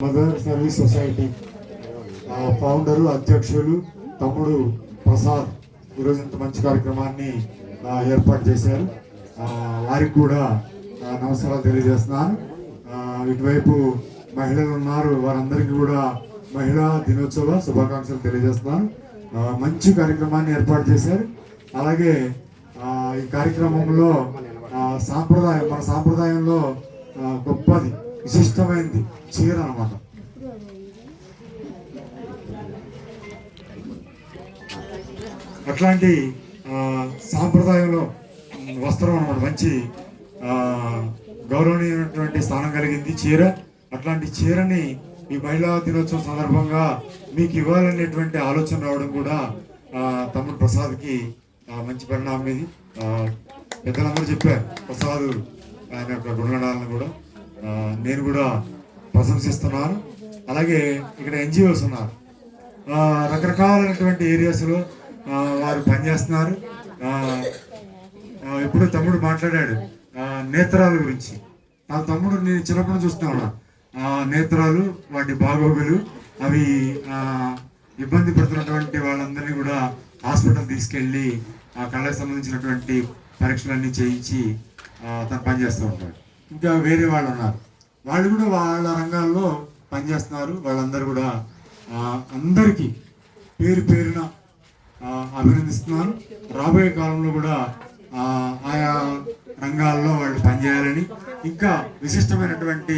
Mother service society founder అధ్యక్షులు తమ్ముడు ప్రసాద్ ఈరోజు ఇంత మంచి కార్యక్రమాన్ని ఏర్పాటు చేశారు. వారికి కూడా నమస్కారాలు తెలియజేస్తున్నాను. ఇటువైపు మహిళలు ఉన్నారు, వారందరికీ కూడా మహిళా దినోత్సవ శుభాకాంక్షలు తెలియజేస్తున్నాను. మంచి కార్యక్రమాన్ని ఏర్పాటు చేశారు. అలాగే ఈ కార్యక్రమంలో మన సాంప్రదాయంలో గొప్పది విశిష్టమైనది చీర అన్నమాట. అట్లాంటి సాంప్రదాయంలో వస్త్రం అన్నమాట. మంచి గౌరవనీయమైనటువంటి స్థానం కలిగింది చీర. అట్లాంటి చీరని ఈ మహిళా దినోత్సవం సందర్భంగా మీకు ఇవ్వాలనేటువంటి ఆలోచన రావడం కూడా తమ్ముడు ప్రసాద్కి మంచి పరిణామం. ఇది పెద్దలందరూ చెప్పారు ప్రసాద్ ఆయన యొక్క గుణగణాలను కూడా నేను కూడా ప్రశంసిస్తున్నాను. అలాగే ఇక్కడ ఎన్జిఓస్ ఉన్నారు, రకరకాలైనటువంటి ఏరియాస్లో వారు పనిచేస్తున్నారు. ఎప్పుడు తమ్ముడు మాట్లాడాడు నేత్రాల గురించి. నా తమ్ముడు నేను చిన్నప్పుడు చూస్తున్నాను నేత్రాలు, వాటి బాగోగులు, అవి ఇబ్బంది పడుతున్నటువంటి వాళ్ళందరినీ కూడా హాస్పిటల్ తీసుకెళ్ళి ఆ కళ్ళకి సంబంధించినటువంటి పరీక్షలన్నీ చేయించి తను పనిచేస్తూ ఉంటాడు. ఇంకా వేరే వాళ్ళు ఉన్నారు, వాళ్ళు కూడా వాళ్ళ రంగాల్లో పనిచేస్తున్నారు. వాళ్ళందరూ కూడా అందరికీ పేరు పేరున అభినందిస్తున్నాను. రాబోయే కాలంలో కూడా ఆయా రంగాల్లో వాళ్ళు పనిచేయాలని, ఇంకా విశిష్టమైనటువంటి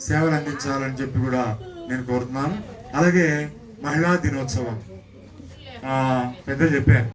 సేవలు అందించాలని చెప్పి కూడా నేను కోరుతున్నాను. అలాగే మహిళా దినోత్సవం పెద్దలు చెప్పారు.